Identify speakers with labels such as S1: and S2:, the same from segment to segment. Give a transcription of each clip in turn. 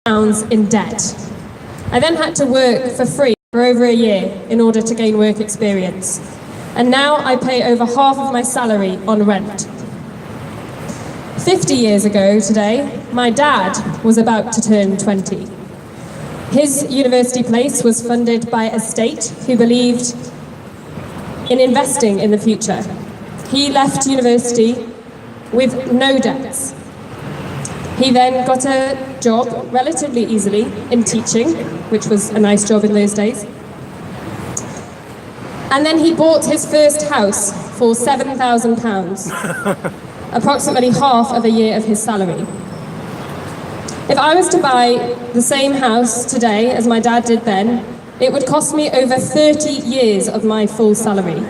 S1: pounds in debt. I then had to work for free for over a year in order to gain work experience. And now I pay over half of my salary on rent. 50 years ago today, my dad was about to turn 20. His university place was funded by a state who believed in investing in the future. He left university with no debts. He then got a job relatively easily in teaching, which was a nice job in those days. And then he bought his first house for £7,000, approximately half of a year of his salary. If I was to buy the same house today as my dad did then, it would cost me over 30 years of my full salary.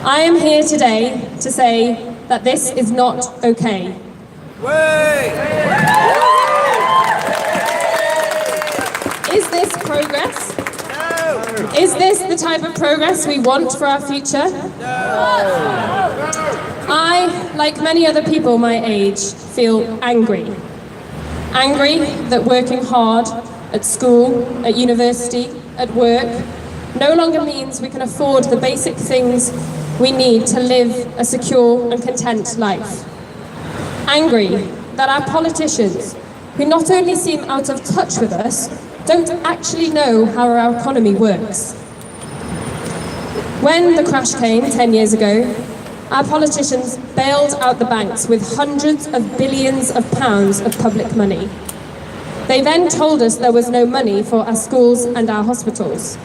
S1: I am here today to say that this is not okay. Is this progress? No. Is this the type of progress we want for our future? No. I, like many other people my age, feel angry. Angry that working hard at school, at university, at work, no longer means we can afford the basic things we need to live a secure and content life. Angry that our politicians, who not only seem out of touch with us, don't actually know how our economy works. When the crash came 10 years ago, our politicians bailed out the banks with hundreds of billions of pounds of public money. They then told us there was no money for our schools and our hospitals.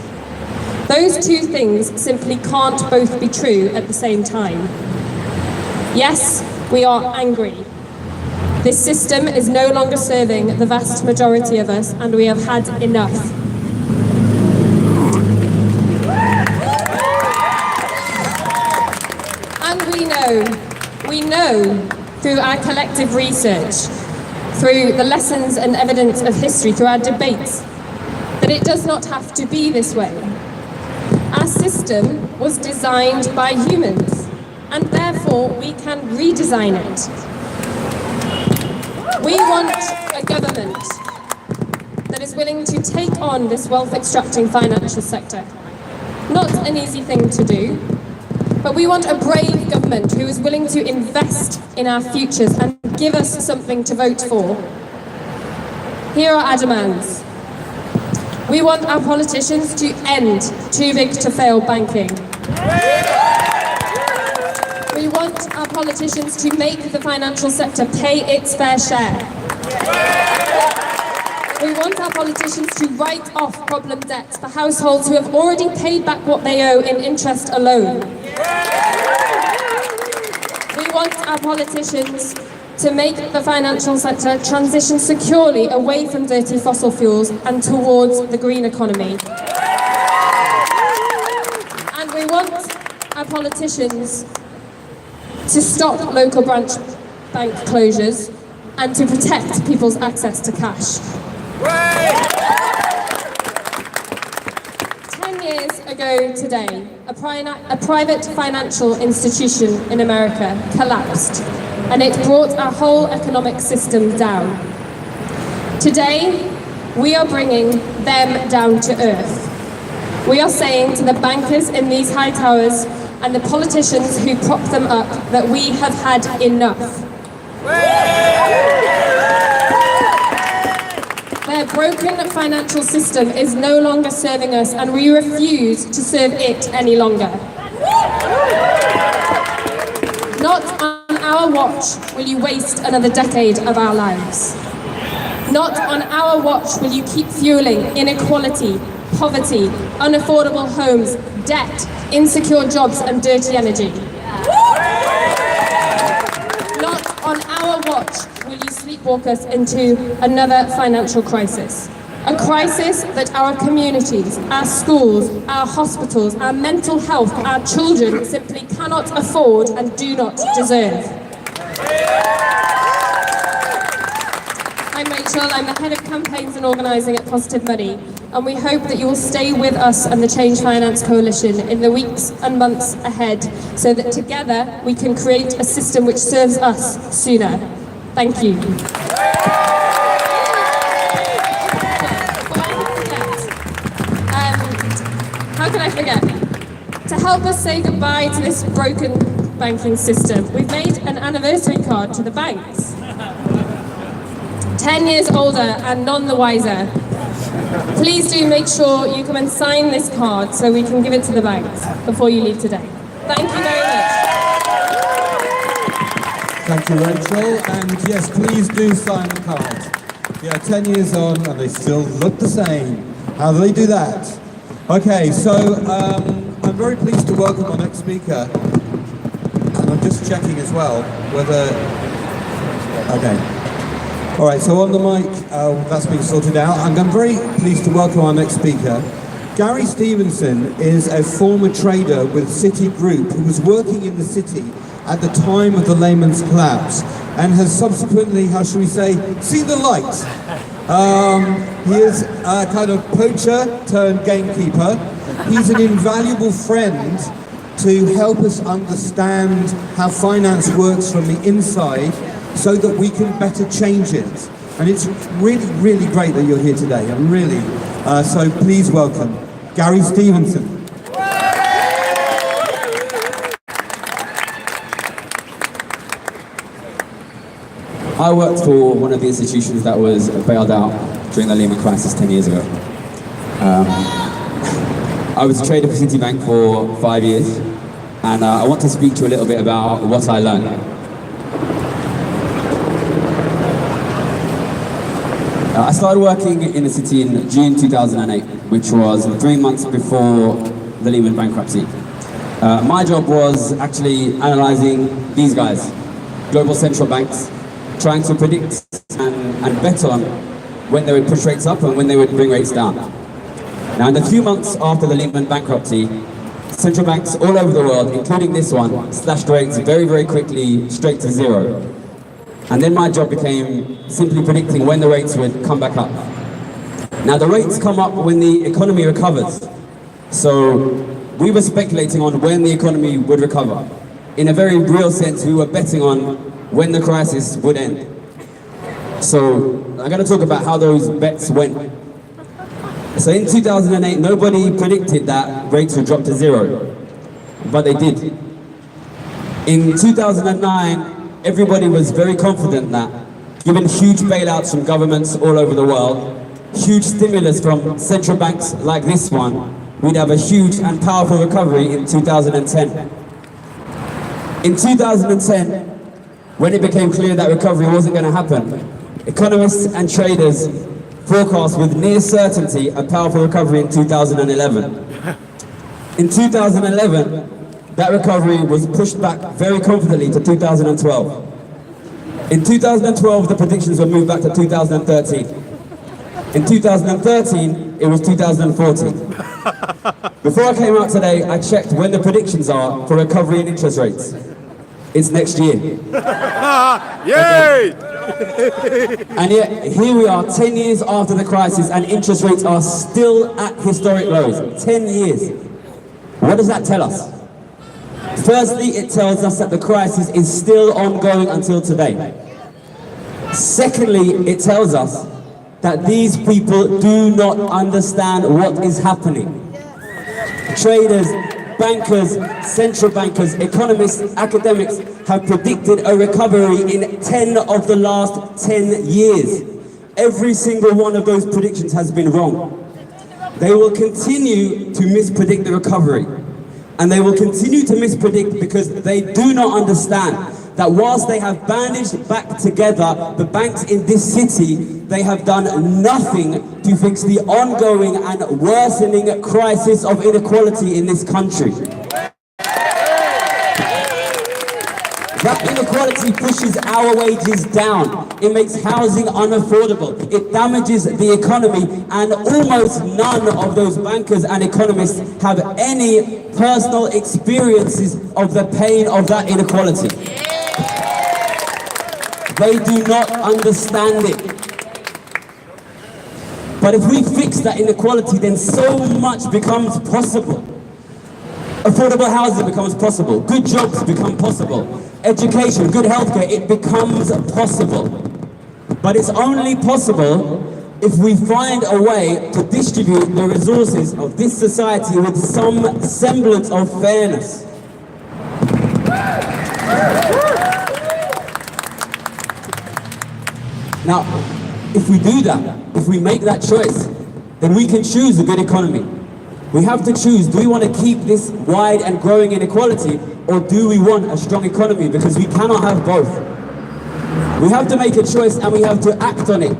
S1: Those two things simply can't both be true at the same time. Yes, we are angry. This system is no longer serving the vast majority of us, and we have had enough. And we know through our collective research, through the lessons and evidence of history, through our debates, that it does not have to be this way. Our system was designed by humans, and therefore we can redesign it. We want a government that is willing to take on this wealth-extracting financial sector. Not an easy thing to do, but we want a brave government who is willing to invest in our futures and give us something to vote for. Here are our demands. We want our politicians to end too big to fail banking. We want our politicians to make the financial sector pay its fair share. We want our politicians to write off problem debts for households who have already paid back what they owe in interest alone. We want our politicians to make the financial sector transition securely away from dirty fossil fuels and towards the green economy. And we want our politicians to stop local branch bank closures and to protect people's access to cash. 10 years ago today, a private financial institution in America collapsed, and it brought our whole economic system down. Today, we are bringing them down to earth. We are saying to the bankers in these high towers and the politicians who prop them up that we have had enough. Their broken financial system is no longer serving us, and we refuse to serve it any longer. Not on our watch will you waste another decade of our lives. Not on our watch will you keep fueling inequality, poverty, unaffordable homes, debt, insecure jobs and dirty energy. Not on our watch will you sleepwalk us into another financial crisis. A crisis that our communities, our schools, our hospitals, our mental health, our children simply cannot afford and do not deserve. I'm Rachel, I'm the Head of Campaigns and Organising at Positive Money, and we hope that you will stay with us and the Change Finance Coalition in the weeks and months ahead so that together we can create a system which serves us sooner. Thank you. help us say goodbye to this broken banking system. We've made an anniversary card to the banks. 10 years older and none the wiser. Please do make sure you come and sign this card so we can give it to the banks before you leave today. Thank you very much.
S2: Thank you, Rachel. And yes, please do sign the card. Yeah, 10 years on and they still look the same. How do they do that? Okay, so I'm very pleased to welcome our next speaker. And I'm just checking as well whether... Okay. All right, so on the mic, that's been sorted out. I'm very pleased to welcome our next speaker. Gary Stevenson is a former trader with Citigroup who was working in the city at the time of the Lehman's collapse and has subsequently, how should we say, seen the light. He is a kind of poacher turned gamekeeper. He's an invaluable friend to help us understand how finance works from the inside so that we can better change it. And it's really, really great that you're here today. I'm really, so please welcome Gary Stevenson.
S3: I worked for one of the institutions that was bailed out during the Lehman crisis 10 years ago. I was a trader for Citibank for 5 years, and I want to speak to you a little bit about what I learned. I started working in the city in June 2008, which was 3 months before the Lehman bankruptcy. My job was actually analysing these guys, global central banks, trying to predict and bet on when they would push rates up and when they would bring rates down. Now, in the few months after the Lehman bankruptcy, central banks all over the world, including this one, slashed rates very, very quickly straight to zero. And then my job became simply predicting when the rates would come back up. Now, the rates come up when the economy recovers. So we were speculating on when the economy would recover. In a very real sense, we were betting on when the crisis would end. So I'm going to talk about how those bets went. So in 2008, nobody predicted that rates would drop to zero, but they did. In 2009, everybody was very confident that, given huge bailouts from governments all over the world, huge stimulus from central banks like this one, we'd have a huge and powerful recovery in 2010. In 2010, when it became clear that recovery wasn't going to happen, economists and traders forecast with near certainty a powerful recovery in 2011. In 2011, that recovery was pushed back very confidently to 2012. In 2012, the predictions were moved back to 2013. In 2013, it was 2014. Before I came out today, I checked when the predictions are for recovery in interest rates. It's next year.
S4: Yay!
S3: And yet, here we are 10 years after the crisis and interest rates are still at historic lows. 10 years. What does that tell us? Firstly, it tells us that the crisis is still ongoing until today. Secondly, it tells us that these people do not understand what is happening. Traders, bankers, central bankers, economists, academics have predicted a recovery in 10 of the last 10 years. Every single one of those predictions has been wrong. They will continue to mispredict the recovery. And they will continue to mispredict because they do not understand that whilst they have bandaged back together the banks in this city, they have done nothing to fix the ongoing and worsening crisis of inequality in this country. That inequality pushes our wages down. It makes housing unaffordable. It damages the economy, and almost none of those bankers and economists have any personal experiences of the pain of that inequality. They do not understand it. But if we fix that inequality, then so much becomes possible. Affordable housing becomes possible. Good jobs become possible. Education, good healthcare, it becomes possible. But it's only possible if we find a way to distribute the resources of this society with some semblance of fairness. Now, if we do that, if we make that choice, then we can choose a good economy. We have to choose, do we want to keep this wide and growing inequality, or do we want a strong economy? Because we cannot have both. We have to make a choice and we have to act on it.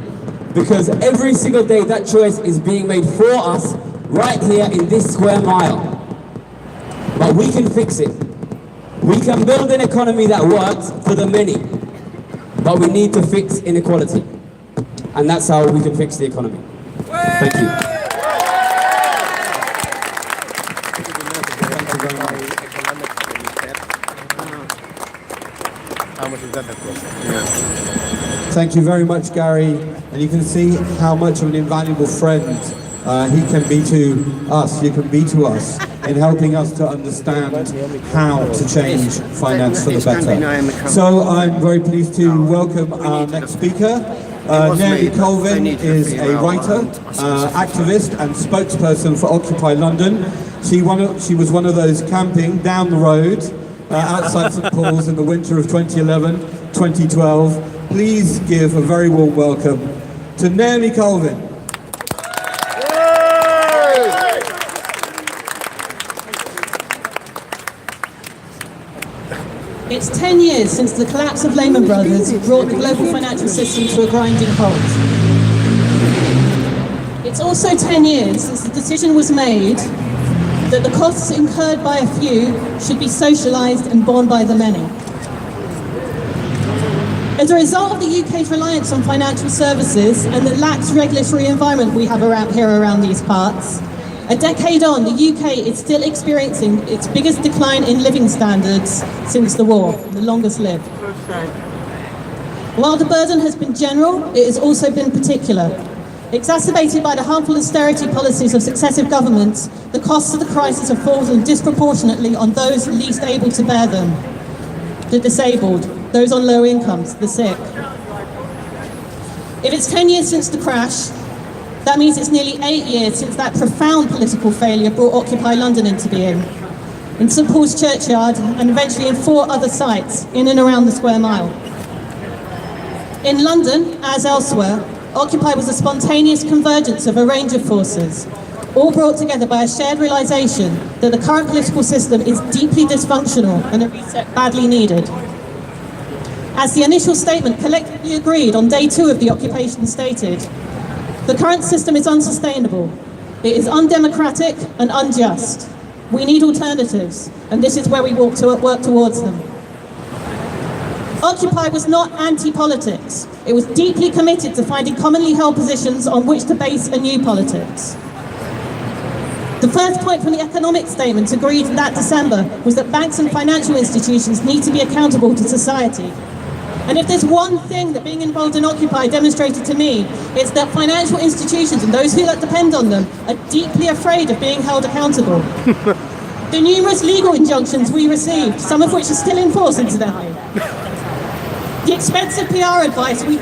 S3: Because every single day that choice is being made for us right here in this square mile. But we can fix it. We can build an economy that works for the many. But we need to fix inequality. And that's how we can fix the economy. Thank you.
S4: How much is that cost?
S2: Thank you very much, Gary. And you can see how much of an invaluable friend he can be to us, you can be to us, in helping us to understand how to change finance for the better. So I'm very pleased to welcome our next speaker. Naomi Colvin is a writer, activist and spokesperson for Occupy London. She was one of those camping down the road outside St Paul's in the winter of 2011, 2012. Please give a very warm welcome to Naomi Colvin.
S5: It's 10 years since the collapse of Lehman Brothers brought the global financial system to a grinding halt. It's also 10 years since the decision was made that the costs incurred by a few should be socialised and borne by the many. As a result of the UK's reliance on financial services and the lax regulatory environment we have around these parts, a decade on, the UK is still experiencing its biggest decline in living standards since the war, the longest lived. While the burden has been general, it has also been particular. Exacerbated by the harmful austerity policies of successive governments, the costs of the crisis have fallen disproportionately on those least able to bear them. The disabled, those on low incomes, the sick. If it's 10 years since the crash, that means it's nearly 8 years since that profound political failure brought Occupy London into being. In St Paul's Churchyard and eventually in 4 other sites in and around the square mile. In London, as elsewhere, Occupy was a spontaneous convergence of a range of forces, all brought together by a shared realisation that the current political system is deeply dysfunctional and a reset badly needed. As the initial statement collectively agreed on day 2 of the occupation stated, the current system is unsustainable. It is undemocratic and unjust. We need alternatives, and this is where we work towards them. Occupy was not anti-politics. It was deeply committed to finding commonly held positions on which to base a new politics. The first point from the economic statement agreed that December was that banks and financial institutions need to be accountable to society. And if there's one thing that being involved in Occupy demonstrated to me, it's that financial institutions and those who depend on them are deeply afraid of being held accountable. The numerous legal injunctions we received, some of which are still in force incidentally. The expensive PR advice we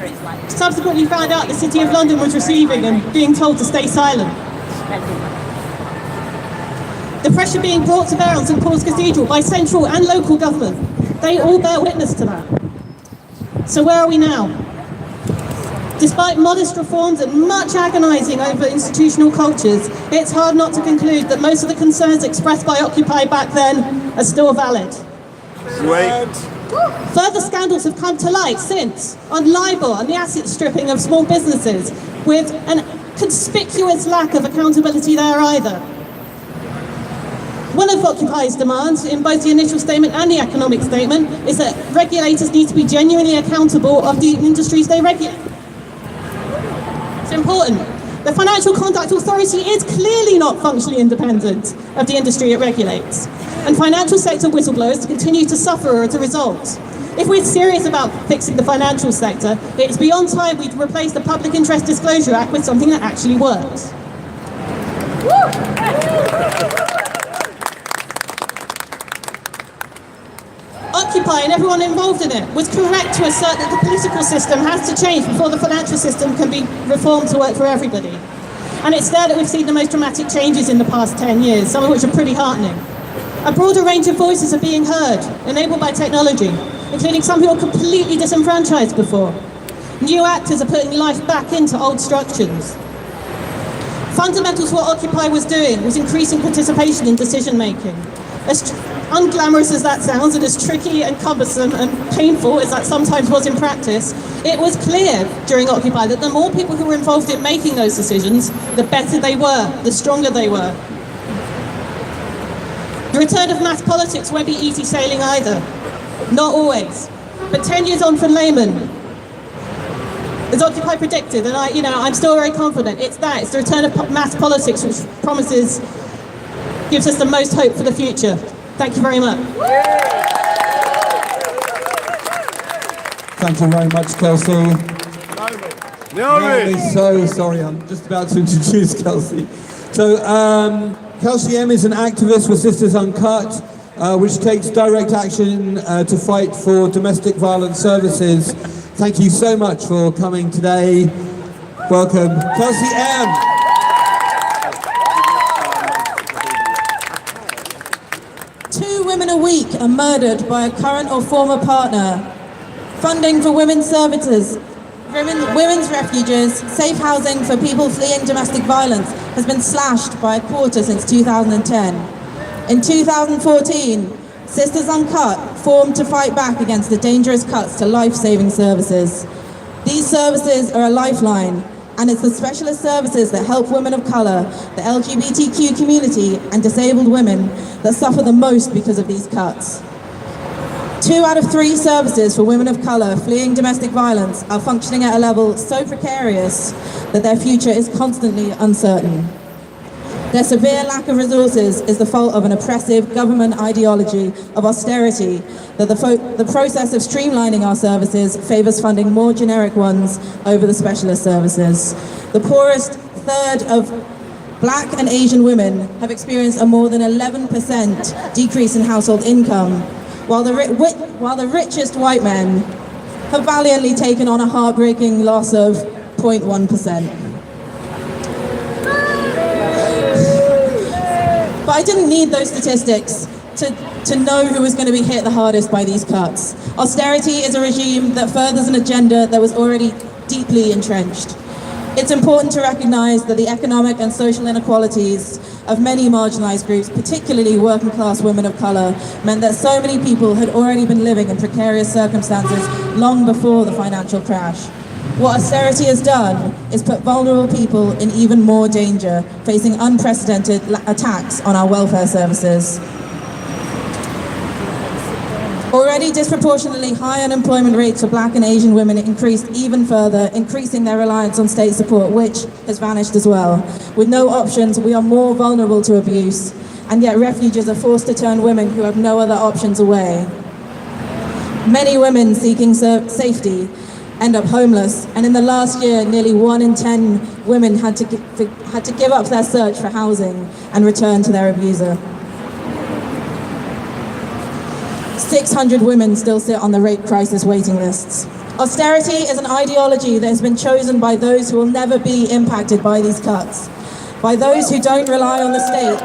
S5: subsequently found out the City of London was receiving and being told to stay silent. The pressure being brought to bear on St Paul's Cathedral by central and local government, they all bear witness to that. So where are we now? Despite modest reforms and much agonising over institutional cultures, it's hard not to conclude that most of the concerns expressed by Occupy back then are still valid.
S4: Sweet.
S5: Further scandals have come to light since, on libel and the asset stripping of small businesses, with a conspicuous lack of accountability there either. One of Occupy's demands, in both the initial statement and the economic statement, is that regulators need to be genuinely accountable of the industries they regulate. It's important. The Financial Conduct Authority is clearly not functionally independent of the industry it regulates, and financial sector whistleblowers continue to suffer as a result. If we're serious about fixing the financial sector, it's beyond time we replace the Public Interest Disclosure Act with something that actually works. Occupy and everyone involved in it was correct to assert that the political system has to change before the financial system can be reformed to work for everybody. And it's there that we've seen the most dramatic changes in the past 10 years, some of which are pretty heartening. A broader range of voices are being heard, enabled by technology, including some who were completely disenfranchised before. New actors are putting life back into old structures. Fundamental to what Occupy was doing was increasing participation in decision making. As unglamorous as that sounds, and as tricky and cumbersome and painful as that sometimes was in practice, it was clear during Occupy that the more people who were involved in making those decisions, the better they were, the stronger they were. The return of mass politics won't be easy sailing either. Not always. But 10 years on for Lehman, as Occupy predicted, and I'm still very confident, it's the return of mass politics which gives us the most hope for the future. Thank you very much.
S2: Thank you very much, Kelsey.
S4: Naomi.
S2: So sorry, I'm just about to introduce Kelsey. So, Kelsey M is an activist for Sisters Uncut, which takes direct action to fight for domestic violence services. Thank you so much for coming today. Welcome, Kelsey M.
S6: Two women a week are murdered by a current or former partner. Funding for women's services, women's refuges, safe housing for people fleeing domestic violence has been slashed by a quarter since 2010. In 2014, Sisters Uncut formed to fight back against the dangerous cuts to life-saving services. These services are a lifeline, and it's the specialist services that help women of colour, the LGBTQ community, and disabled women that suffer the most because of these cuts. 2 out of 3 services for women of colour fleeing domestic violence are functioning at a level so precarious that their future is constantly uncertain. Their severe lack of resources is the fault of an oppressive government ideology of austerity, that the process of streamlining our services favours funding more generic ones over the specialist services. The poorest third of Black and Asian women have experienced a more than 11% decrease in household income, while the richest white men have valiantly taken on a heartbreaking loss of 0.1%. But I didn't need those statistics to know who was going to be hit the hardest by these cuts. Austerity is a regime that furthers an agenda that was already deeply entrenched. It's important to recognise that the economic and social inequalities of many marginalised groups, particularly working class women of colour, meant that so many people had already been living in precarious circumstances long before the financial crash. What austerity has done is put vulnerable people in even more danger, facing unprecedented attacks on our welfare services. Already disproportionately high unemployment rates for Black and Asian women increased even further, increasing their reliance on state support, which has vanished as well. With no options, we are more vulnerable to abuse, and yet refugees are forced to turn women who have no other options away. Many women seeking safety end up homeless, and in the last year, nearly 1 in 10 women had to give up their search for housing and return to their abuser. 600 women still sit on the rape crisis waiting lists. Austerity is an ideology that has been chosen by those who will never be impacted by these cuts, by those who don't rely on the state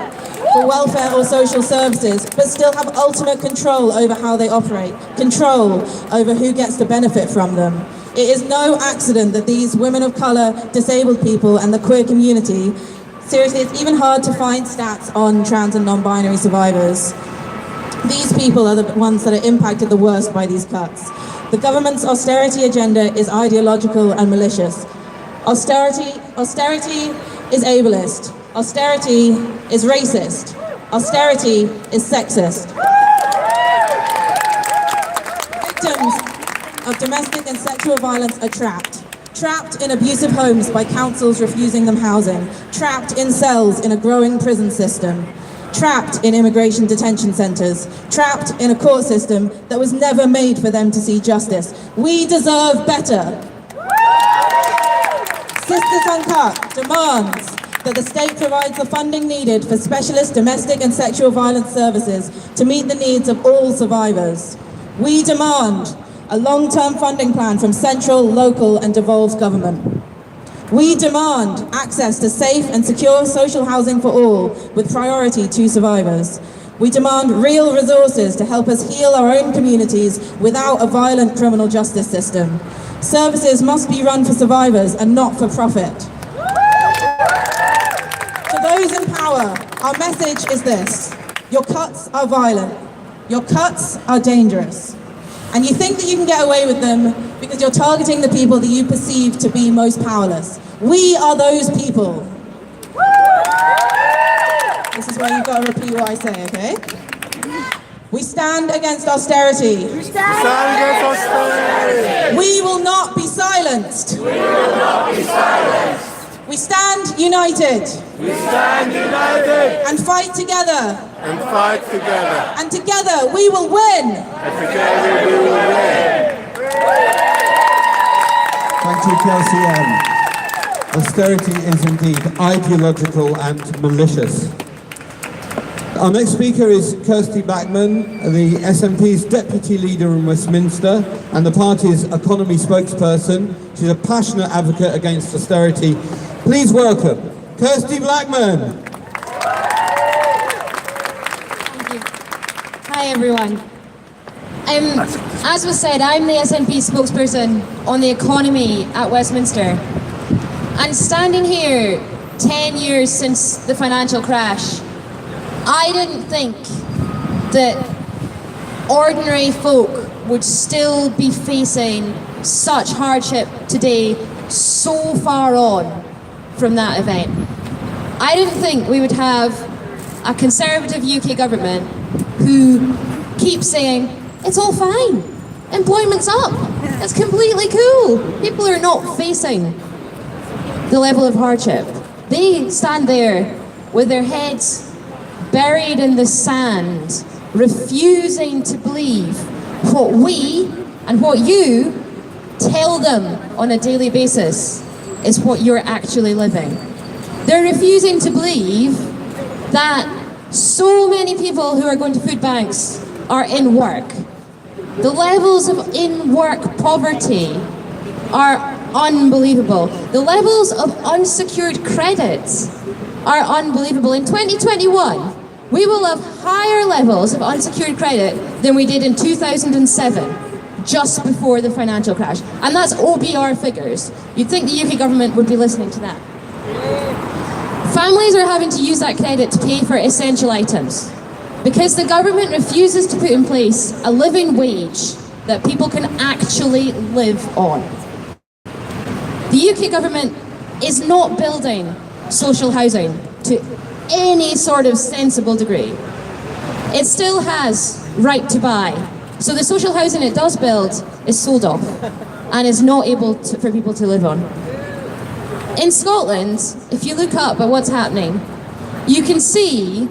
S6: for welfare or social services, but still have ultimate control over how they operate, control over who gets to benefit from them. It is no accident that these women of colour, disabled people, and the queer community, seriously, it's even hard to find stats on trans and non-binary survivors. These people are the ones that are impacted the worst by these cuts. The government's austerity agenda is ideological and malicious. Austerity is ableist. Austerity is racist. Austerity is sexist. Victims of domestic and sexual violence are trapped. Trapped in abusive homes by councils refusing them housing. Trapped in cells in a growing prison system. Trapped in immigration detention centres, trapped in a court system that was never made for them to see justice. We deserve better. Sisters Uncut demands that the state provides the funding needed for specialist domestic and sexual violence services to meet the needs of all survivors. We demand a long-term funding plan from central, local and devolved government. We demand access to safe and secure social housing for all, with priority to survivors. We demand real resources to help us heal our own communities without a violent criminal justice system. Services must be run for survivors and not for profit. To those in power, our message is this: your cuts are violent, your cuts are dangerous, and you think that you can get away with them because you're targeting the people that you perceive to be most powerless. We are those people. This is where you've got to repeat what I say, okay? We stand against austerity.
S4: We stand against austerity.
S6: We will not be silenced.
S4: We will not be silenced.
S6: We stand united.
S4: We stand united.
S6: And fight together.
S4: And fight together.
S6: And together we will win.
S4: And together we will win.
S2: Thank you, Kelsey Ann. Austerity is indeed ideological and malicious. Our next speaker is Kirsty Blackman, the SNP's Deputy Leader in Westminster and the party's economy spokesperson. She's a passionate advocate against austerity. Please welcome Kirsty Blackman.
S1: Thank you. Hi everyone. As was said, I'm the SNP spokesperson on the economy at Westminster. And standing here 10 years since the financial crash, I didn't think that ordinary folk would still be facing such hardship today, so far on from that event. I didn't think we would have a Conservative UK government who keeps saying, it's all fine, employment's up, it's completely cool, people are not facing the level of hardship. They stand there with their heads buried in the sand, refusing to believe what we and what you tell them on a daily basis is what you're actually living. They're refusing to believe that so many people who are going to food banks are in work. The levels of in-work poverty are unbelievable. The levels of unsecured credits are unbelievable. In 2021, we will have higher levels of unsecured credit than we did in 2007, just before the financial crash. And that's OBR figures. You'd think the UK government would be listening to that. Families are having to use that credit to pay for essential items because the government refuses to put in place a living wage that people can actually live on. The UK government is not building social housing to any sort of sensible degree. It still has right to buy. So the social housing it does build is sold off and is not able for people to live on. In Scotland, if you look up at what's happening, you can see,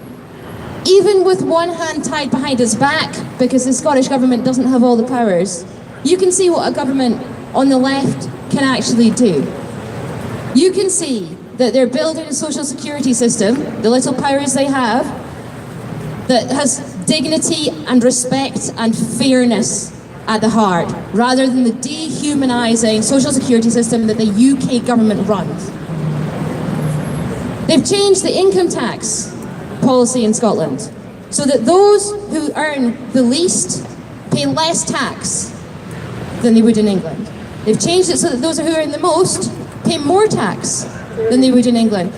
S1: even with one hand tied behind its back, because the Scottish government doesn't have all the powers, you can see what a government on the left can actually do. You can see that they're building a social security system, the little powers they have, that has dignity and respect and fairness at the heart, rather than the dehumanising social security system that the UK government runs. They've changed the income tax policy in Scotland so that those who earn the least pay less tax than they would in England. They've changed it so that those who earn the most pay more tax than they would in England.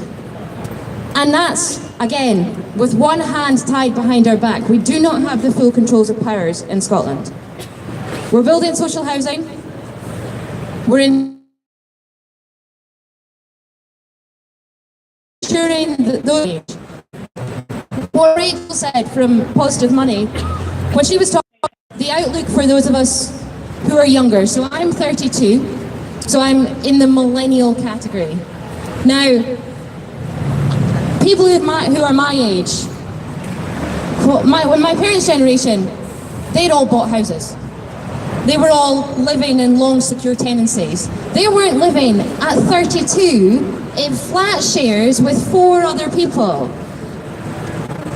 S1: And that's, again, with one hand tied behind our back. We do not have the full controls of powers in Scotland. We're building social housing. We're ensuring that those... What Rachel said from Positive Money, when she was talking about the outlook for those of us who are younger. So I'm 32, so I'm in the millennial category. Now, people who are my age, when my parents' generation, they'd all bought houses. They were all living in long, secure tenancies. They weren't living at 32 in flat shares with 4 other people.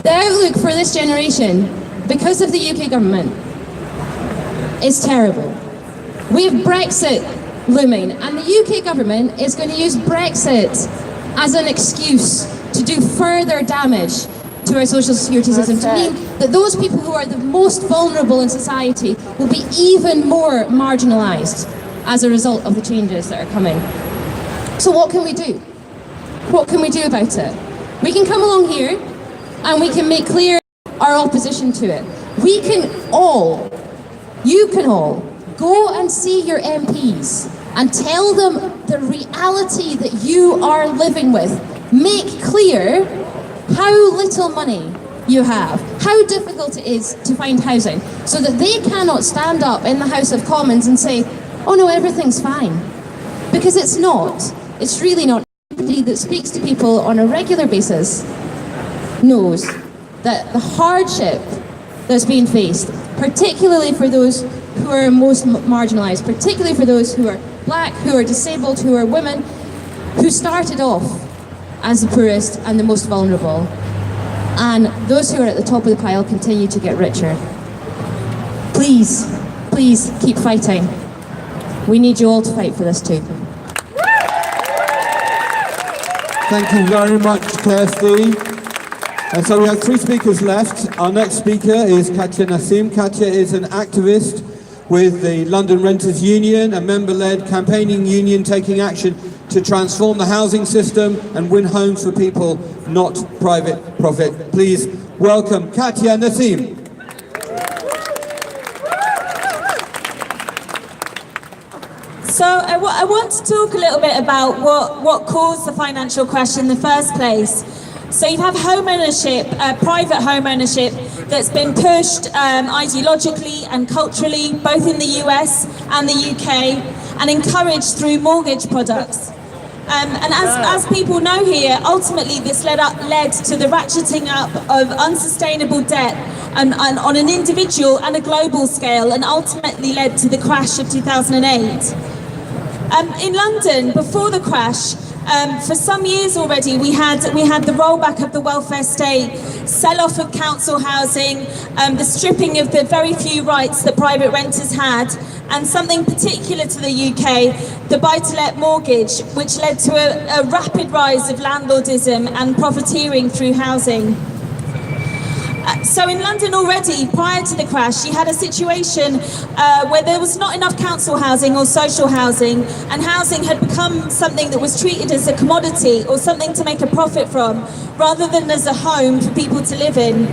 S1: The outlook for this generation, because of the UK government, is terrible. We have Brexit looming, and the UK government is going to use Brexit as an excuse to do further damage to our social security system, to mean that those people who are the most vulnerable in society will be even more marginalised as a result of the changes that are coming. So what can we do? What can we do about it? We can come along here and we can make clear our opposition to it. We can all, you can all, go and see your MPs and tell them the reality that you are living with. Make clear how little money you have, how difficult it is to find housing, so that they cannot stand up in the House of Commons and say, oh no, everything's fine. Because it's not. It's really not. Anybody that speaks to people on a regular basis knows that the hardship that's being faced, particularly for those who are most marginalised, particularly for those who are black, who are disabled, who are women, who started off as the poorest and the most vulnerable. And those who are at the top of the pile continue to get richer. Please, please keep fighting. We need you all to fight for this too.
S2: Thank you very much, Kirsty. And so we have 3 speakers left. Our next speaker is Katya Nassim. Katya is an activist with the London Renters Union, a member-led campaigning union taking action to transform the housing system and win homes for people, not private profit. Please welcome Katya Nassim.
S7: So I want to talk a little bit about what caused the financial crash in the first place. So you have home ownership, private home ownership, that's been pushed ideologically and culturally, both in the US and the UK, and encouraged through mortgage products. And as people know here, ultimately this led to the ratcheting up of unsustainable debt and on an individual and a global scale, and ultimately led to the crash of 2008. In London, before the crash, for some years already, we had the rollback of the welfare state, sell-off of council housing, the stripping of the very few rights that private renters had, and something particular to the UK, the buy-to-let mortgage, which led to a rapid rise of landlordism and profiteering through housing. So in London already, prior to the crash, you had a situation where there was not enough council housing or social housing, and housing had become something that was treated as a commodity or something to make a profit from, rather than as a home for people to live in.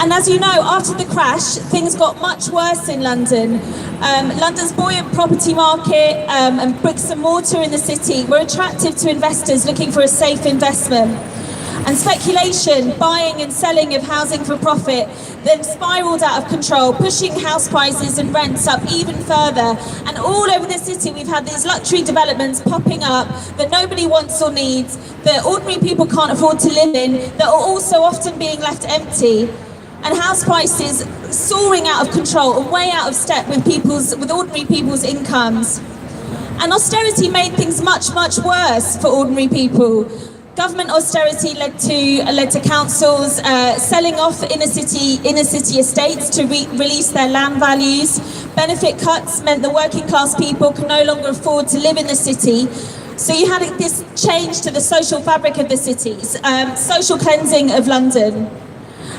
S7: And as you know, after the crash, things got much worse in London. London's buoyant property market and bricks and mortar in the city were attractive to investors looking for a safe investment. And speculation, buying and selling of housing for profit, then spiralled out of control, pushing house prices and rents up even further. And all over the city, we've had these luxury developments popping up that nobody wants or needs, that ordinary people can't afford to live in, that are also often being left empty. And house prices soaring out of control and way out of step with ordinary people's incomes. And austerity made things much, much worse for ordinary people. Government austerity led to councils selling off inner city estates to release their land values. Benefit cuts meant the working class people could no longer afford to live in the city. So you had this change to the social fabric of the cities, social cleansing of London.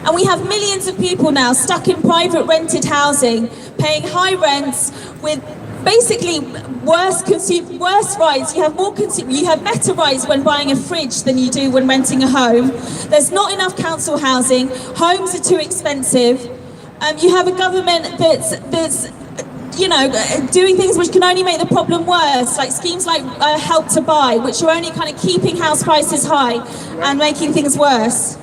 S7: And we have millions of people now stuck in private rented housing, paying high rents with basically worse rights. You have better rights when buying a fridge than you do when renting a home. There's not enough council housing. Homes are too expensive. You have a government that's doing things which can only make the problem worse, like schemes like Help to Buy, which are only kind of keeping house prices high and making things worse.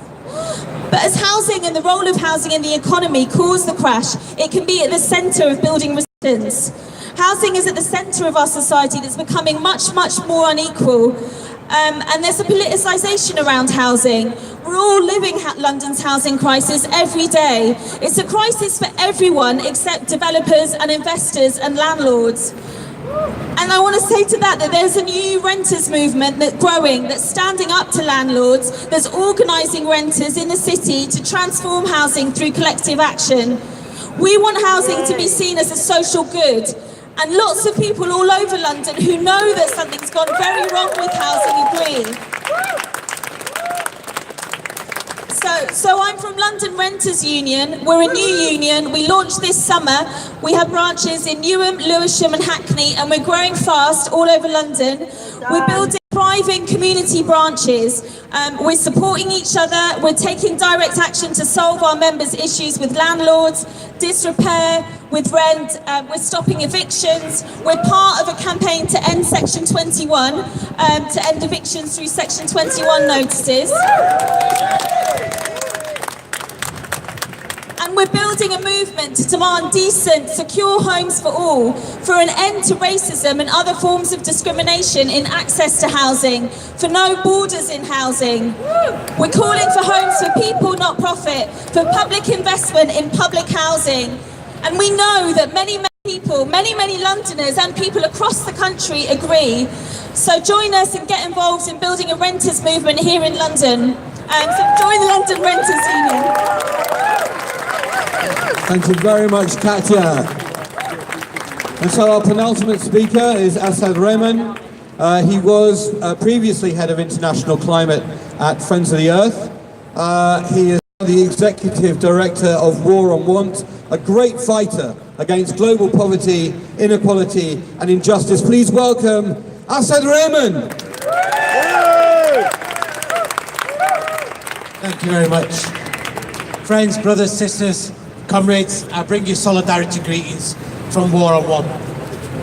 S7: But as housing and the role of housing in the economy cause the crash, it can be at the centre of building resistance. Housing is at the centre of our society that's becoming much, much more unequal. And there's a politicisation around housing. We're all living London's housing crisis every day. It's a crisis for everyone except developers and investors and landlords. And I want to say to that there's a new renters movement that's growing, that's standing up to landlords, that's organising renters in the city to transform housing through collective action. We want housing to be seen as a social good. And lots of people all over London who know that something's gone very wrong with housing agree. So I'm from London Renters Union. We're a new union. We launched this summer. We have branches in Newham, Lewisham and Hackney, and we're growing fast all over London. We're building thriving community branches. We're supporting each other. We're taking direct action to solve our members' issues with landlords, disrepair, with rent. We're stopping evictions. We're part of a campaign to end Section 21, to end evictions through Section 21 notices. And we're building a movement to demand decent, secure homes for all, for an end to racism and other forms of discrimination in access to housing, for no borders in housing. We're calling for homes for people, not profit, for public investment in public housing. And we know that many people, many Londoners and people across the country agree. So join us and get involved in building a renters movement here in London. So join the London Renters Union.
S2: Thank you very much, Katya. And so our penultimate speaker is Asad Rehman. He was previously head of international climate at Friends of the Earth. He is the executive director of War on Want, a great fighter against global poverty, inequality and injustice. Please welcome Asad Rehman.
S8: Thank you very much. Friends, brothers, sisters, comrades, I bring you solidarity greetings from War on Want.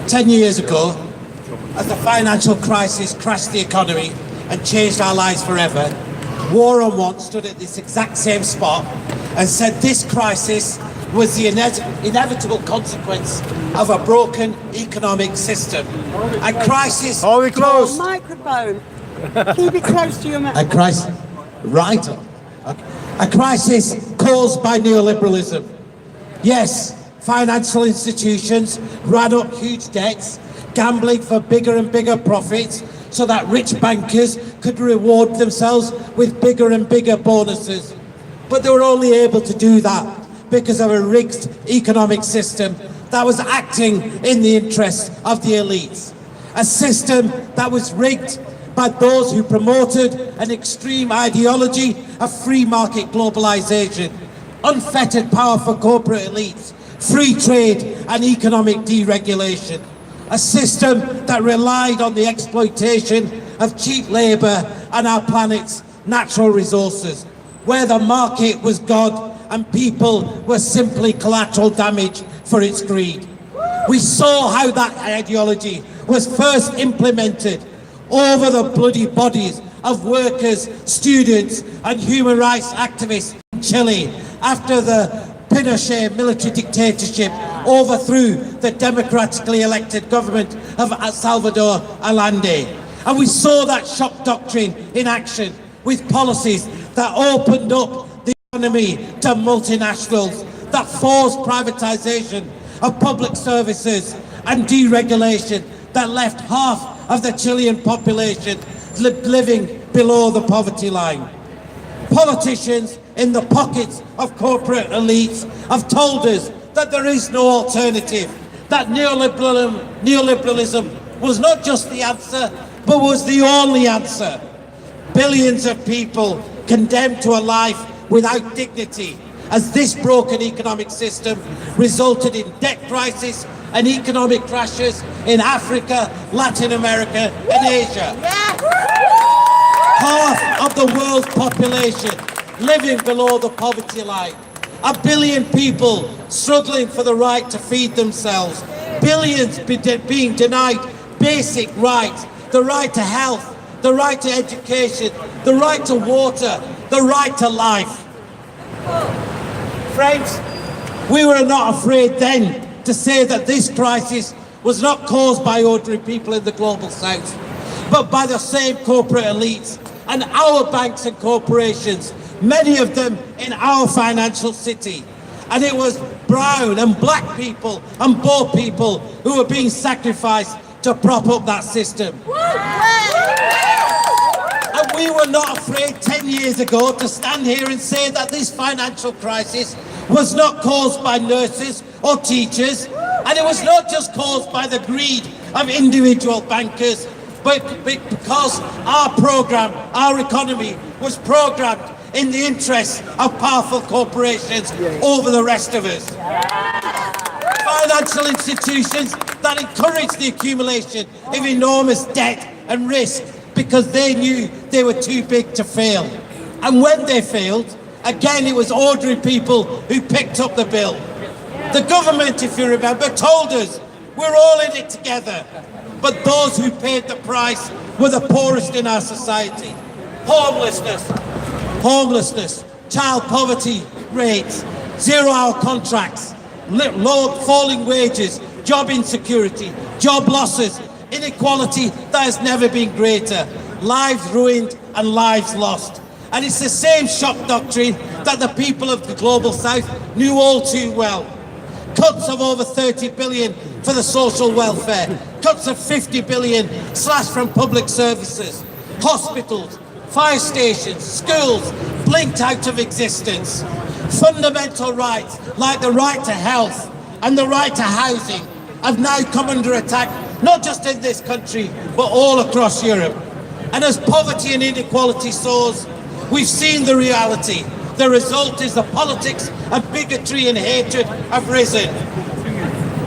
S8: 10 years ago, as the financial crisis crashed the economy and changed our lives forever, War on Want stood at this exact same spot and said this crisis was the inevitable consequence of a broken economic system. A crisis...
S4: Are we close?
S9: Microphone. Keep it close to your mouth.
S8: A crisis... Right. A crisis caused by neoliberalism. Yes, financial institutions ran up huge debts, gambling for bigger and bigger profits so that rich bankers could reward themselves with bigger and bigger bonuses. But they were only able to do that because of a rigged economic system that was acting in the interests of the elites. A system that was rigged by those who promoted an extreme ideology of free market globalization, unfettered power for corporate elites, free trade and economic deregulation. A system that relied on the exploitation of cheap labour and our planet's natural resources, where the market was God and people were simply collateral damage for its greed. We saw how that ideology was first implemented over the bloody bodies of workers, students and human rights activists in Chile after the Pinochet military dictatorship overthrew the democratically elected government of Salvador Allende. And we saw that shock doctrine in action with policies that opened up the economy to multinationals, that forced privatization of public services and deregulation that left half of the Chilean population living below the poverty line. Politicians in the pockets of corporate elites have told us that there is no alternative, that neoliberalism was not just the answer, but was the only answer. Billions of people condemned to a life without dignity, as this broken economic system resulted in debt crisis and economic crashes in Africa, Latin America and Asia. Half of the world's population living below the poverty line. 1 billion people struggling for the right to feed themselves. Billions being denied basic rights, the right to health, the right to education, the right to water, the right to life. Friends, we were not afraid then to say that this crisis was not caused by ordinary people in the global south, but by the same corporate elites and our banks and corporations, many of them in our financial city. And it was brown and black people and poor people who were being sacrificed to prop up that system. And we were not afraid 10 10 years ago to stand here and say that this financial crisis was not caused by nurses or teachers, and it was not just caused by the greed of individual bankers, but because our program, our economy was programmed in the interests of powerful corporations over the rest of us. Financial institutions that encouraged the accumulation of enormous debt and risk because they knew they were too big to fail. And when they failed, again, it was ordinary people who picked up the bill. The government, if you remember, told us we're all in it together. But those who paid the price were the poorest in our society. Homelessness, child poverty rates, 0-hour contracts, low falling wages, job insecurity, job losses, inequality that has never been greater, lives ruined and lives lost. And it's the same shock doctrine that the people of the global south knew all too well. Cuts of over 30 billion for the social welfare, cuts of 50 billion slashed from public services, hospitals, fire stations, schools blinked out of existence. Fundamental rights like the right to health and the right to housing have now come under attack, not just in this country, but all across Europe. And as poverty and inequality soars, we've seen the reality. The result is the politics of bigotry and hatred have risen.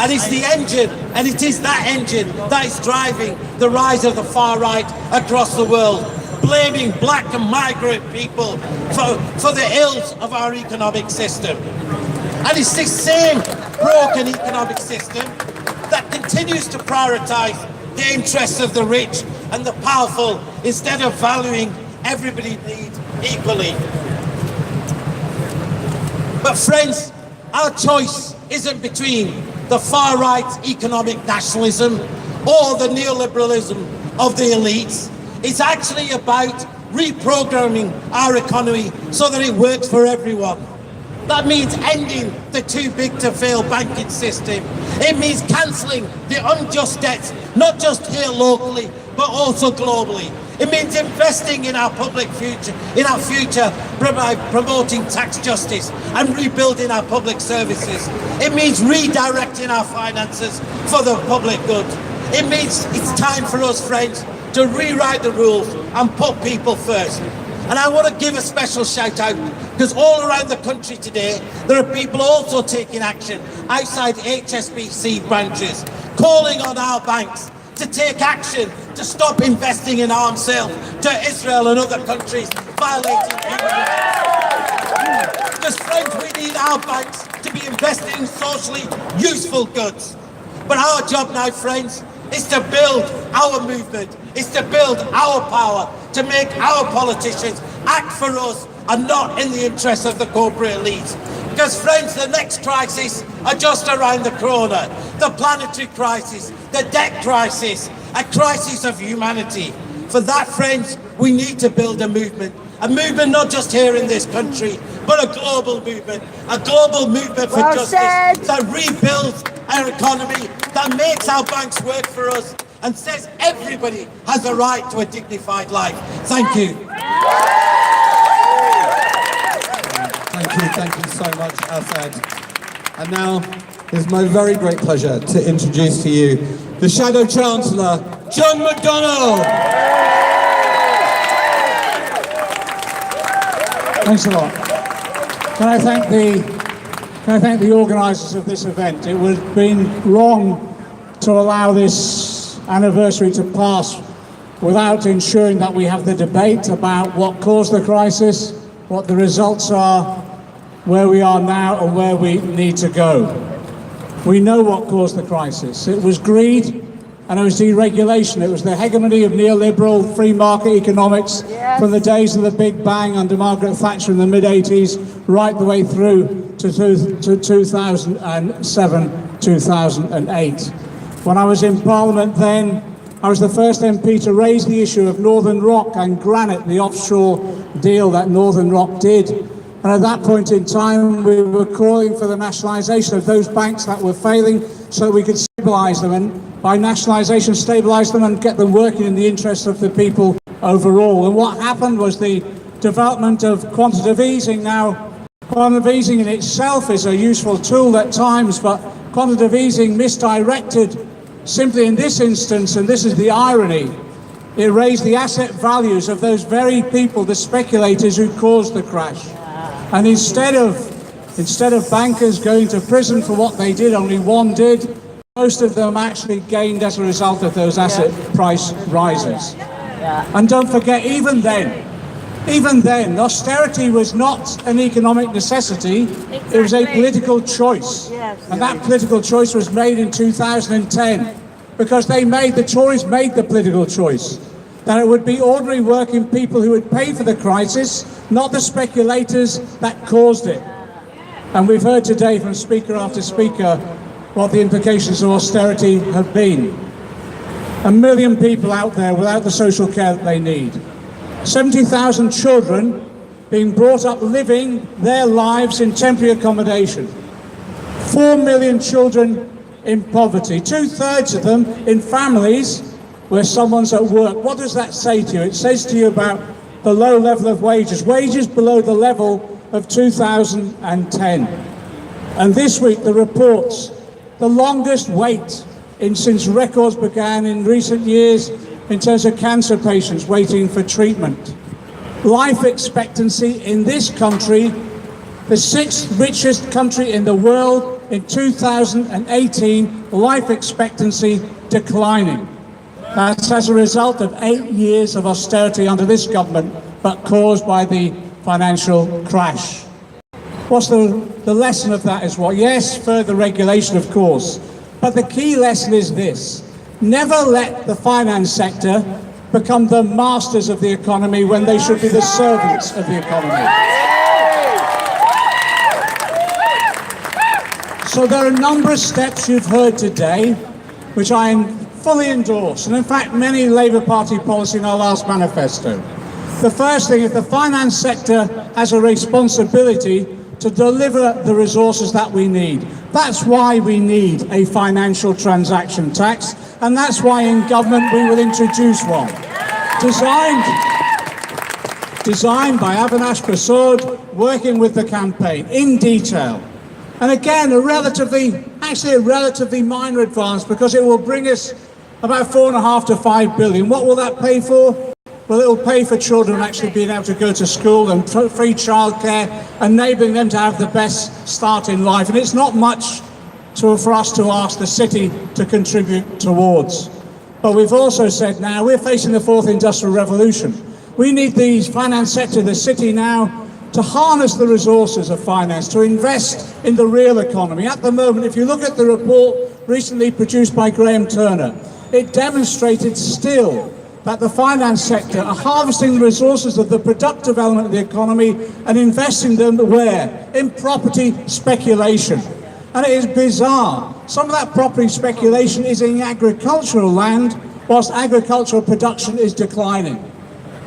S8: And it's the engine, and it is that engine that is driving the rise of the far right across the world, blaming black and migrant people for the ills of our economic system. And it's this same broken economic system that continues to prioritise the interests of the rich and the powerful instead of valuing everybody's needs equally. But friends, our choice isn't between the far-right economic nationalism or the neoliberalism of the elites. It's actually about reprogramming our economy so that it works for everyone. That means ending the too-big-to-fail banking system. It means cancelling the unjust debts, not just here locally, but also globally. It means investing in our public future, by promoting tax justice and rebuilding our public services. It means redirecting our finances for the public good. It means it's time for us, friends, to rewrite the rules and put people first. And I want to give a special shout out because all around the country today, there are people also taking action outside HSBC branches, calling on our banks to take action to stop investing in arms sales to Israel and other countries violating human rights. Because friends, we need our banks to be investing in socially useful goods. But our job now, friends, is to build our movement, is to build our power, to make our politicians act for us and not in the interests of the corporate elites. Because friends, the next crisis are just around the corner. The planetary crisis, the debt crisis, a crisis of humanity. For that, friends, we need to build a movement not just here in this country, but a global movement for justice that rebuilds our economy, that makes our banks work for us, and says everybody has a right to a dignified life. Thank you.
S2: Thank you so much, Asad. And now, it's my very great pleasure to introduce to you the Shadow Chancellor, John McDonnell.
S10: Thanks a lot. Can I thank the organisers of this event? It would have been wrong to allow this anniversary to pass without ensuring that we have the debate about what caused the crisis, what the results are, where we are now and where we need to go. We know what caused the crisis. It was greed and it was deregulation. It was the hegemony of neoliberal free market economics from the days of the Big Bang under Margaret Thatcher in the mid-80s right the way through to 2007, 2008. When I was in Parliament then, I was the first MP to raise the issue of Northern Rock and Granite, the offshore deal that Northern Rock did. And at that point in time, we were calling for the nationalisation of those banks that were failing so we could stabilise them, and by nationalisation, stabilise them and get them working in the interests of the people overall. And what happened was the development of quantitative easing. Now, quantitative easing in itself is a useful tool at times, but quantitative easing misdirected simply in this instance, and this is the irony, it raised the asset values of those very people, the speculators who caused the crash. And instead of bankers going to prison for what they did, only one did, most of them actually gained as a result of those asset price rises. And don't forget, even then, austerity was not an economic necessity, it was a political choice. And that political choice was made in 2010, because the Tories made the political choice that it would be ordinary working people who would pay for the crisis, not the speculators that caused it. And we've heard today from speaker after speaker what the implications of austerity have been. 1 million people out there without the social care that they need. 70,000 children being brought up living their lives in temporary accommodation. 4 million children in poverty, 2/3 of them in families where someone's at work. What does that say to you? It says to you about the low level of wages below the level of 2010. And this week the reports, the longest wait since records began in recent years in terms of cancer patients waiting for treatment. Life expectancy in this country, the 6th richest country in the world, in 2018, life expectancy declining. That's as a result of 8 years of austerity under this government, but caused by the financial crash. What's the lesson of that is what? Yes, further regulation, of course. But the key lesson is this: never let the finance sector become the masters of the economy when they should be the servants of the economy. So there are a number of steps you've heard today, which I fully endorse, and in fact many Labour Party policy in our last manifesto. The first thing is the finance sector has a responsibility to deliver the resources that we need. That's why we need a financial transaction tax, and that's why in government we will introduce one. Designed by Avinash Prasad, working with the campaign in detail. And again, a relatively minor advance, because it will bring us about 4.5 to 5 billion. What will that pay for? Well, it will pay for children actually being able to go to school and free childcare, enabling them to have the best start in life. And it's not much for us to ask the city to contribute towards. But we've also said now we're facing the 4th industrial revolution. We need the finance sector, the city now, to harness the resources of finance, to invest in the real economy. At the moment, if you look at the report recently produced by Graham Turner, it demonstrated still that the finance sector are harvesting the resources of the productive element of the economy and investing them where? In property speculation. And it is bizarre. Some of that property speculation is in agricultural land, whilst agricultural production is declining.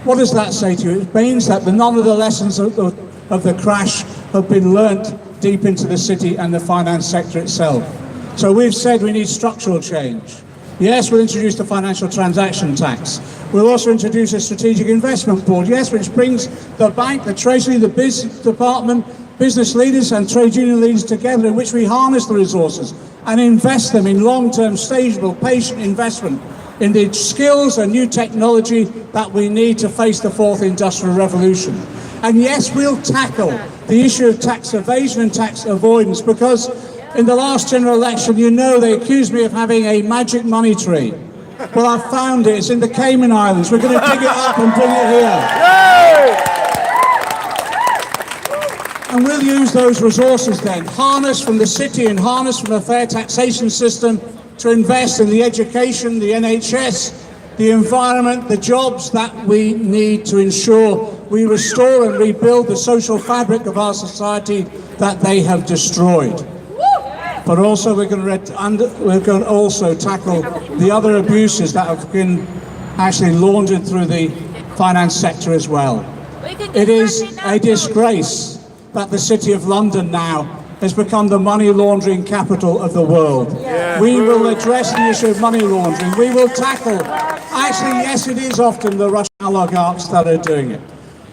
S10: What does that say to you? It means that none of the lessons of the crash have been learnt deep into the city and the finance sector itself. So we've said we need structural change. Yes, we'll introduce the financial transaction tax. We'll also introduce a strategic investment board, yes, which brings the bank, the treasury, the business department, business leaders and trade union leaders together, in which we harness the resources and invest them in long-term, stageable, patient investment in the skills and new technology that we need to face the 4th industrial revolution. And yes, we'll tackle the issue of tax evasion and tax avoidance, because in the last general election, you know, they accused me of having a magic money tree. Well, I found it. It's in the Cayman Islands. We're going to dig it up and bring it here. And we'll use those resources then, harness from the city and harness from a fair taxation system, to invest in the education, the NHS, the environment, the jobs that we need to ensure we restore and rebuild the social fabric of our society that they have destroyed. But also we're going to also tackle the other abuses that have been actually laundered through the finance sector as well. It is a disgrace that the City of London now has become the money laundering capital of the world. We will address the issue of money laundering. We will tackle, actually, yes, it is often the Russian oligarchs that are doing it.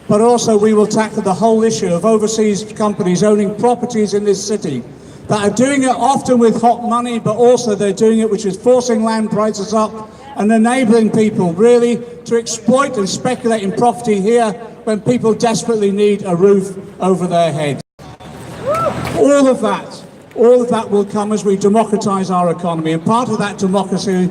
S10: but also we will tackle the whole issue of overseas companies owning properties in this city that are doing it often with hot money, but also they're doing it which is forcing land prices up and enabling people really to exploit and speculate in property here when people desperately need a roof over their head. All of that will come as we democratise our economy, and part of that democracy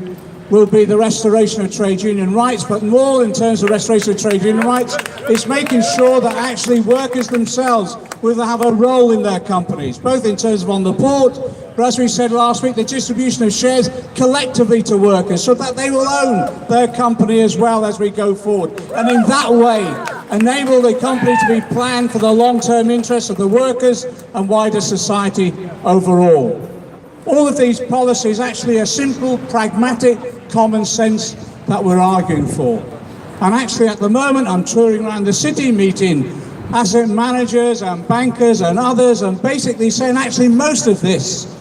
S10: will be the restoration of trade union rights, but more in terms of restoration of trade union rights, it's making sure that actually workers themselves will have a role in their companies, both in terms of on the board, but as we said last week, the distribution of shares collectively to workers so that they will own their company as well as we go forward. And in that way, enable the company to be planned for the long-term interests of the workers and wider society overall. All of these policies actually are simple, pragmatic, common sense that we're arguing for. And actually at the moment I'm touring around the city meeting asset managers and bankers and others and basically saying actually most of this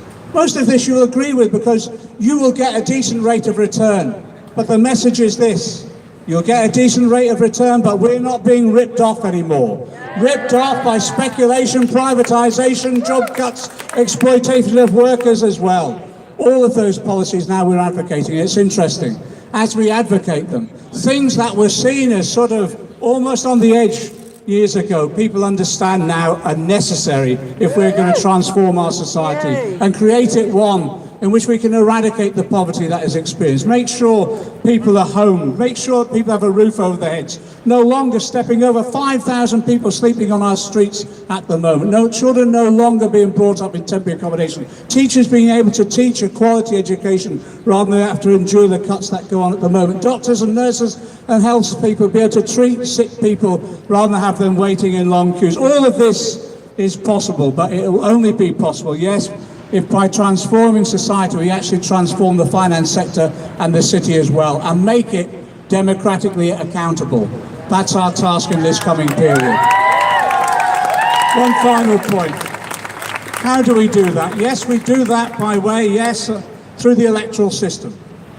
S10: you will agree with because you will get a decent rate of return. But the message is this: you'll get a decent rate of return, but we're not being ripped off anymore. Ripped off by speculation, privatisation, job cuts, exploitation of workers as well. All of those policies now we're advocating. It's interesting. As we advocate them, things that were seen as sort of almost on the edge years ago, people understand now are necessary if we're going to transform our society and create it one in which we can eradicate the poverty that is experienced. Make sure people are home. Make sure people have a roof over their heads. No longer stepping over 5,000 people sleeping on our streets at the moment. No children no longer being brought up in temporary accommodation. Teachers being able to teach a quality education rather than have to endure the cuts that go on at the moment. Doctors and nurses and health people be able to treat sick people rather than have them waiting in long queues. All of this is possible, but it will only be possible, yes, if by transforming society we actually transform the finance sector and the city as well and make it democratically accountable. That's our task in this coming period. One final point. How do we do that? Yes, we do that by way, yes, through the electoral system.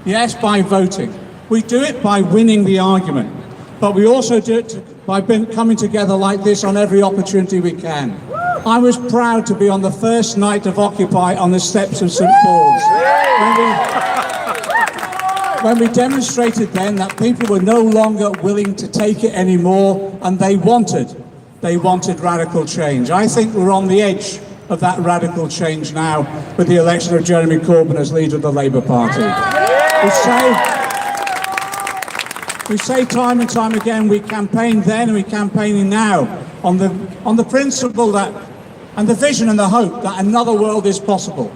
S10: Yes, by voting. We do it by winning the argument. But we also do it by coming together like this on every opportunity we can. I was proud to be on the first night of Occupy on the steps of St. Paul's. When we demonstrated then that people were no longer willing to take it anymore and they wanted radical change. I think we're on the edge of that radical change now with the election of Jeremy Corbyn as leader of the Labour Party. We say time and time again, we campaigned then and we're campaigning now on the principle that, and the vision and the hope that another world is possible.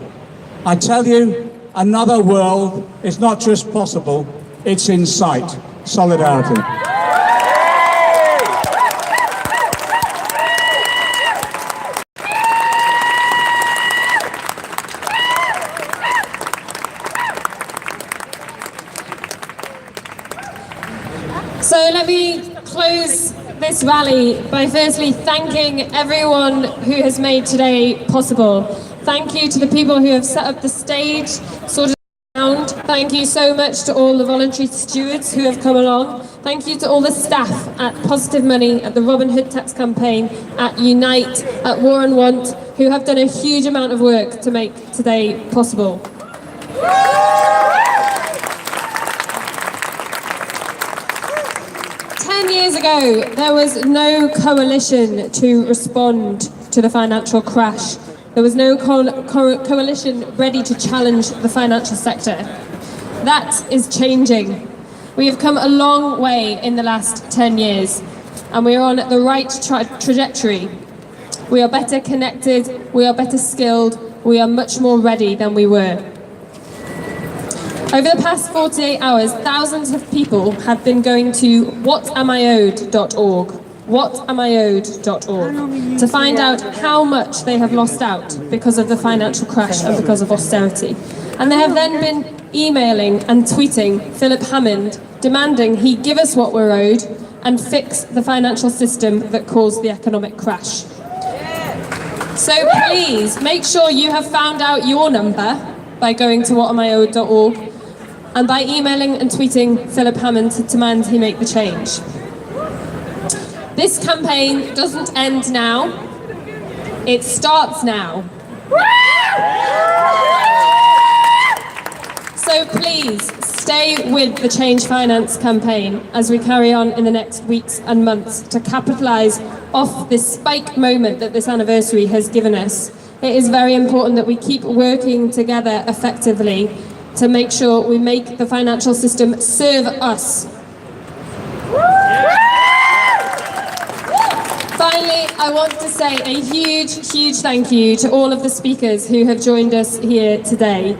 S10: I tell you, another world is not just possible, it's in sight. Solidarity.
S1: So let me close this rally by firstly thanking everyone who has made today possible. Thank you to the people who have set up the stage, sorted it out. Thank you so much to all the voluntary stewards who have come along. Thank you to all the staff at Positive Money, at the Robin Hood Tax Campaign, at Unite, at War and Want, who have done a huge amount of work to make today possible. 10 years ago, there was no coalition to respond to the financial crash. There was no coalition ready to challenge the financial sector. That is changing. We have come a long way in the last 10 years, and we are on the right trajectory. We are better connected, we are better skilled, we are much more ready than we were. Over the past 48 hours, thousands of people have been going to whatamiowed.org, whatamiowed.org, to find out how much they have lost out because of the financial crash and because of austerity. And they have then been emailing and tweeting Philip Hammond, demanding he give us what we're owed and fix the financial system that caused the economic crash. So please, make sure you have found out your number by going to whatamiowed.org and by emailing and tweeting Philip Hammond to demand he make the change. This campaign doesn't end now, it starts now. So please, stay with the Change Finance campaign as we carry on in the next weeks and months to capitalise off this spike moment that this anniversary has given us. It is very important that we keep working together effectively to make sure we make the financial system serve us. Finally, I want to say a huge, huge thank you to all of the speakers who have joined us here today.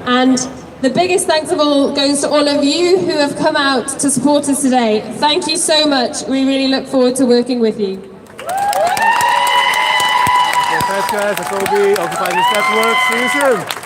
S1: And the biggest thanks of all goes to all of you who have come out to support us today. Thank you so much. We really look forward to working with you.
S4: Thanks guys, that's all we Occupy This Network. See you soon.